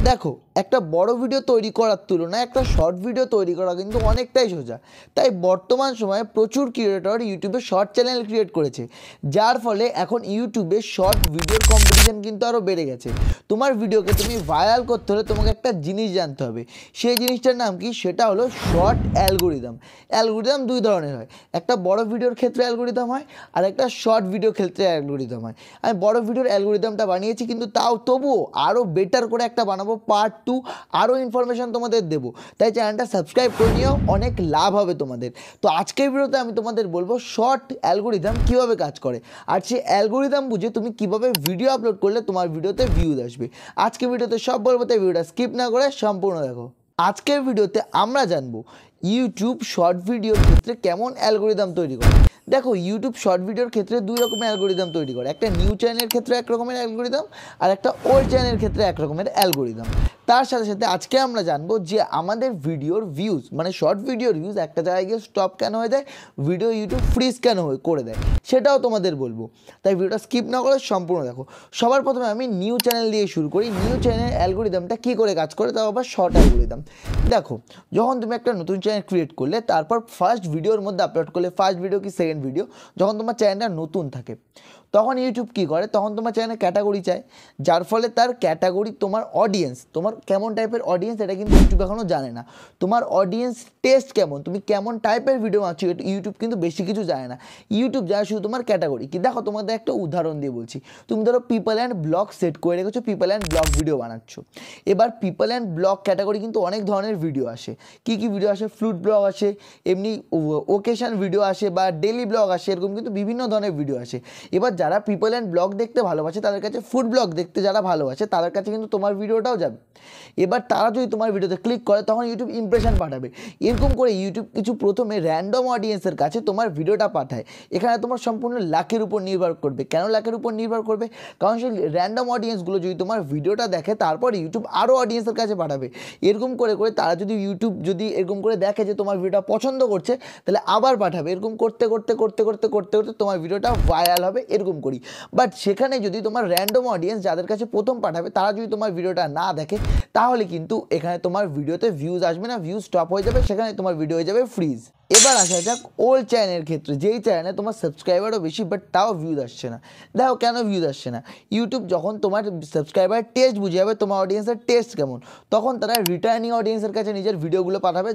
দেখো একটা বড় ভিডিও তৈরি করার তুলনায় একটা শর্ট ভিডিও তৈরি করা কিন্তু অনেকটাই সোজা। তাই বর্তমান সময়ে প্রচুর ক্রিয়েটর ইউটিউবে শর্ট চ্যানেল ক্রিয়েট করেছে, যার ফলে এখন ইউটিউবে শর্ট ভিডিওর কম্পিটিশন কিন্তু আরও বেড়ে গেছে। তোমার ভিডিওকে তুমি ভাইরাল করতে হলে তোমাকে একটা জিনিস জানতে হবে, সেই জিনিসটার নাম কি, সেটা হলো শর্ট অ্যালগোরিদম। অ্যালগোরিদম দুই ধরনের হয়, একটা বড় ভিডিওর ক্ষেত্রে অ্যালগোরিদম হয় আর একটা শর্ট ভিডিওর ক্ষেত্রে অ্যালগোরিদম হয়। আমি বড় ভিডিওর অ্যালগোরিদমটা বানিয়েছি, কিন্তু তবুও আরও বেটার করে একটা বানাবো, পার্ট 2, আরও ইনফরমেশন তোমাদের দেবো। তাই চ্যানেলটা সাবস্ক্রাইব করে নিও, অনেক লাভ হবে তোমাদের। তো আজকের ভিডিওতে আমি তোমাদের বলবো শর্ট অ্যালগোরিদম কীভাবে কাজ করে, আর সেই অ্যালগোরিদম বুঝে তুমি কীভাবে ভিডিও আপলোড করলে তোমার ভিডিওতে ভিউজ আসবে। আজকের ভিডিওতে সব বলবো, তাই ভিডিওটা স্কিপ না করে সম্পূর্ণ দেখো। আজকের ভিডিওতে আমরা জানবো ইউটিউব শর্ট ভিডিওর ক্ষেত্রে কেমন অ্যালগোরিদম তৈরি করে। দেখো ইউটিউব শর্ট ভিডিওর ক্ষেত্রে দুই রকমের অ্যালগোরিদম তৈরি করে, একটা নিউ চ্যানেলের ক্ষেত্রে এক রকমের অ্যালগোরিদম আর একটা ওল্ড চ্যানেলের ক্ষেত্রে এক রকমের অ্যালগোরিদম। তার সাথে সাথে আজকে আমরা জানবো যে আমাদের ভিডিওর ভিউজ, মানে শর্ট ভিডিওর ভিউজ একটা জায়গায় গিয়ে স্টপ কেন হয়ে যায়, ভিডিও ইউটিউব ফ্রিজ কেন করে দেয়, সেটাও তোমাদের বলবো। তাই ভিডিওটা স্কিপ না করে সম্পূর্ণ দেখো। সবার প্রথমে আমি নিউ চ্যানেল দিয়ে শুরু করি। নিউ চ্যানেলের অ্যালগোরিদমটা কী করে কাজ করে, তাও আবার শর্ট অ্যালগোরিদম। দেখো যখন তুমি একটা নতুন চ্যানেল ক্রিয়েট করলে, তারপর ফার্স্ট ভিডিওর মধ্যে আপলোড করলে, ফার্স্ট ভিডিও কি সেকেন্ড ভিডিও, যখন তোমার চ্যানেলটা নতুন থাকে তখন ইউটিউব কী করে, তখন তোমার চ্যানেলে ক্যাটাগরি চায়, যার ফলে তার ক্যাটাগরি, তোমার অডিয়েন্স, তোমার কেমন টাইপের অডিয়েন্স এটা কিন্তু ইউটিউব এখনও জানে না। তোমার অডিয়েন্স টেস্ট কেমন, তুমি কেমন টাইপের ভিডিও বানাচ্ছো, ইউটিউব কিন্তু বেশি কিছু জানে না। ইউটিউব জানে শুধু তোমার ক্যাটাগরি কি। দেখো তোমাদের একটা উদাহরণ দিয়ে বলছি, তুমি ধরো পিপল অ্যান্ড ব্লগ সেট করে রেখেছো, পিপল অ্যান্ড ব্লগ ভিডিও বানাচ্ছো। এবার পিপল অ্যান্ড ব্লগ ক্যাটাগরি কিন্তু অনেক ধরনের ভিডিও আসে। কী কী ভিডিও আসে, ফ্লুট ব্লগ আসে, এমনি ওকেশন ভিডিও আসে, বা ডেলি ব্লগ আসে, এরকম কিন্তু বিভিন্ন ধরনের ভিডিও আসে। এবার যারা পিপল অ্যান্ড ব্লগ দেখতে ভালোবাসে তাদের কাছে, ফুড ব্লগ দেখতে যারা ভালোবাসে তাদের কাছে কিন্তু তোমার ভিডিওটাও যাবে। এবার তারা যদি তোমার ভিডিওতে ক্লিক করে তখন ইউটিউব ইমপ্রেশন পাঠাবে। এরকম করে ইউটিউব কিছু প্রথমে র্যান্ডম অডিয়েন্সের কাছে তোমার ভিডিওটা পাঠায়। এখানে তোমার সম্পূর্ণ লাখের উপর নির্ভর করবে। কেন লাখের উপর নির্ভর করবে, কারণ সেই র্যান্ডম অডিয়েন্সগুলো যদি তোমার ভিডিওটা দেখে, তারপর ইউটিউব আরও অডিয়েন্সের কাছে পাঠাবে। এরকম করে করে তারা যদি ইউটিউব যদি এরকম করে দেখে যে তোমার ভিডিওটা পছন্দ করছে, তাহলে আবার পাঠাবে। এরকম করতে করতে করতে করতে করতে করতে তোমার ভিডিওটা ভাইরাল হবে, এরকম করি। বাট সেখানে যদি তোমার র্যান্ডম অডিয়েন্স যাদের কাছে প্রথম পাঠাবে তারা যদি তোমার ভিডিওটা না দেখে, তাহলে কিন্তু এখানে তোমার ভিডিওতে ভিউজ আসবে না, ভিউজ স্টপ হয়ে যাবে, সেখানে তোমার ভিডিও হয়ে যাবে ফ্রিজ। এবার আসা যাক ওল্ড চ্যানেলের ক্ষেত্রে, যেই চ্যানেলে তোমার সাবস্ক্রাইবারও বেশি বাট তাও ভিউজ আসছে না। দেখো কেন ভিউজ আসছে না, ইউটিউব যখন তোমার সাবস্ক্রাইবারের টেস্ট বুঝে যাবে, তোমার অডিয়েন্সের টেস্ট কেমন, তখন তারা রিটার্নিং অডিয়েন্সের কাছে নিজের ভিডিওগুলো পাঠাবে।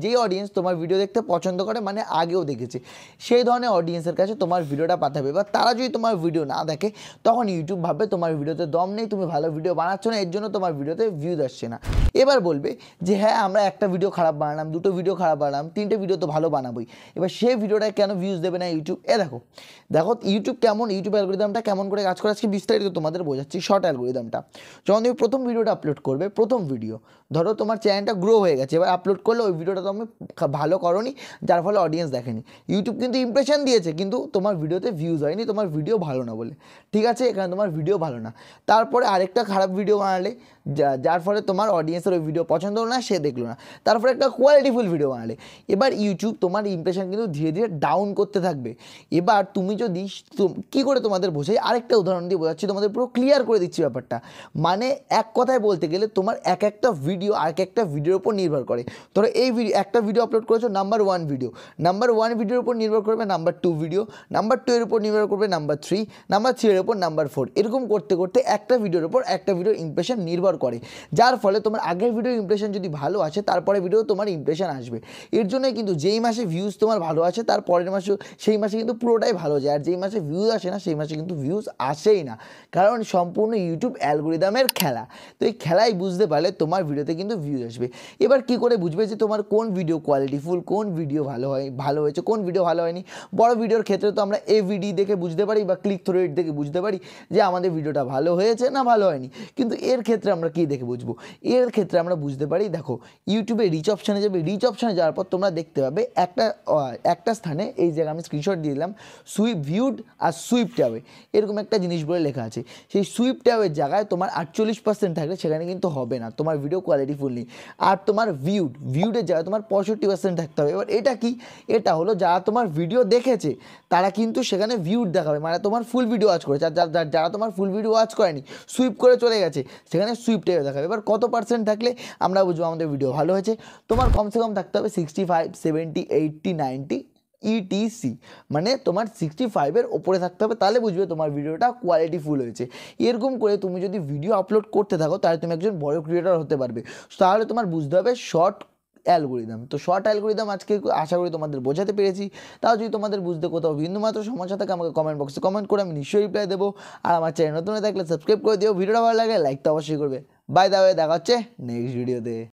যেই অডিয়েন্স তোমার ভিডিও দেখতে পছন্দ করে, মানে আগেও দেখেছে, সেই ধরনের অডিয়েন্সের কাছে তোমার ভিডিওটা পাঠাবে। এবার তারা যদি তোমার ভিডিও না দেখে, তখন ইউটিউব ভাববে তোমার ভিডিওতে দম নেই, তুমি ভালো ভিডিও বানাচ্ছ না, এর জন্য তোমার ভিডিওতে ভিউজ আসছে না। এবার বলবে যে হ্যাঁ আমরা একটা ভিডিও খারাপ বানালাম, দুটো ভিডিও খারাপ বানালাম, তিনটে ভিডিও তো ভালো বানাবোই, এবার সেই ভিডিওটায় কেন ভিউজ দেবে না ইউটিউব। দেখো ইউটিউব কেমন, ইউটিউব অ্যালগোরিদমটা কেমন করে কাজ করে আজকে বিস্তারিত তোমাদের বোঝাচ্ছি। শর্ট অ্যালগোরিদমটা, যখন তুমি প্রথম ভিডিওটা আপলোড করবে, প্রথম ভিডিও ধরো তোমার চ্যানেলটা গ্রো হয়ে গেছে, এবার আপলোড করলে ওই ভিডিওটা তুমি ভালো করোনি, যার ফলে অডিয়েন্স দেখেনি, ইউটিউব কিন্তু ইমপ্রেশন দিয়েছে, কিন্তু তোমার ভিডিওতে ভিউজ হয়নি, তোমার ভিডিও ভালো না বলে। ঠিক আছে, এখানে তোমার ভিডিও ভালো না, তারপরে আরেকটা খারাপ ভিডিও বানালে, যার ফলে তোমার অডিয়েন্সের ওই ভিডিও পছন্দ হলো না, সে দেখলো না, তারপরে একটা কোয়ালিটিফুল ভিডিও বানালে, এবার ইউটিউব তোমার ইমপ্রেশন কিন্তু ধীরে ধীরে ডাউন করতে থাকবে। এবার তুমি যদি কী করে তোমাদের বোঝাই, আরেকটা উদাহরণ দিয়ে বোঝাচ্ছি, তোমাদের পুরো ক্লিয়ার করে দিচ্ছি ব্যাপারটা। মানে এক কথায় বলতে গেলে তোমার এক একটা ভিডিও আর একটা ভিডিওর উপর নির্ভর করে। ধরো এই একটা ভিডিও আপলোড করেছো, নাম্বার 1 ভিডিও, নাম্বার 1 ভিডিওর উপর নির্ভর করবে নাম্বার 2 ভিডিও, নাম্বার 2 এর উপর নির্ভর করবে নাম্বার 3, নাম্বার 3 এর উপর নাম্বার 4, এরকম করতে করতে একটা ভিডিওর উপর একটা ভিডিওর ইমপ্রেশন নির্ভর করে, যার ফলে তোমার আগের ভিডিওর ইমপ্রেশন যদি ভালো আসে, তারপরে ভিডিও তোমার ইমপ্রেশন আসবে। এর জন্যই কিন্তু যেই মাসে ভিউজ তোমার ভালো আসে, তার পরের মাসেও সেই মাসে কিন্তু পুরোটাই ভালো যায়, আর যেই মাসে ভিউজ আসে না, সেই মাসে কিন্তু ভিউজ আসেই না, কারণ সম্পূর্ণ ইউটিউব অ্যালগোরিদমের খেলা। তো এই খেলাই বুঝতে পারলে তোমার ভিডিওতে কিন্তু ভিউজ আসবে। এবার কি করে বুঝবে যে তোমার কোন ভিডিও কোয়ালিটিফুল, কোন ভিডিও ভালো হয়েছে, কোন ভিডিও ভালো হয়নি। বড় ভিডিওর ক্ষেত্রে তো আমরা এভিডি দেখে বুঝতে পারি, বা ক্লিক থ্রু রেট দেখে বুঝতে পারি যে আমাদের ভিডিওটা ভালো হয়েছে না ভালো হয়নি। কিন্তু এর ক্ষেত্রে আমরা কী দেখে বুঝবো, এর ক্ষেত্রে আমরা বুঝতে পারি, দেখো ইউটিউবে রিচ অপশানে যাবে, রিচ অপশানে যাওয়ার পর তোমরা দেখতে পাবে একটা স্থানে, এই জায়গায় আমি স্ক্রিনশট দিয়ে দিলাম, সুইপ ভিউড আর সুইপ ট্যাবে এরকম একটা জিনিস বলে লেখা আছে। সেই সুইপ ট্যাবের জায়গায় তোমার 48% থাকলে সেখানে কিন্তু হবে না, তোমার ভিডিও কোয়ালিটিফুল নেই। আর তোমার ভিউডের জায়গায় তোমার 65% থাকতে হবে। এবার এটা কি, এটা হলো যারা তোমার ভিডিও দেখেছে তারা কিন্তু সেখানে ভিউড দেখাবে, মানে তোমার ফুল ভিডিও ওয়াচ করেছে। আর যারা তোমার ফুল ভিডিও ওয়াচ করেনি, সুইপ করে চলে গেছে, সেখানে সুইপ সুইপ টাইপে দেখাবে। এবার কত পার্সেন্ট থাকলে আমরা বুঝবো আমাদের ভিডিও ভালো হয়েছে? তোমার কমসে কম থাকতে হবে 65, 70, 80, 90 ইটিসি, মানে তোমার 65-এর ওপরে থাকতে হবে, তাহলে বুঝবে তোমার ভিডিওটা কোয়ালিটিফুল হয়েছে। এরকম করে তুমি যদি ভিডিও আপলোড করতে থাকো তাহলে তুমি একজন বড় ক্রিয়েটর হতে পারবে। তাহলে তোমার বুঝতে হবে শর্ট অ্যালগোরিদম। তো শর্ট অ্যালগোরিদম আজকে আশা করি তোমাদের বোঝাতে পেরেছি। তাও যদি তোমাদের বুঝতে কোথাও বিন্দুমাত্র সমস্যা থাকে আমাকে কমেন্ট বক্সে কমেন্ট করে আমি নিশ্চয়ই রিপ্লাই দেবো। আর আমার চ্যানেল নতুন হয়ে থাকলে সাবস্ক্রাইব করে দিও, ভিডিওটা ভালো লাগে লাইক তো অবশ্যই করবে। বাই দা ওয়ে, দেখা হচ্ছে নেক্সট ভিডিওতে।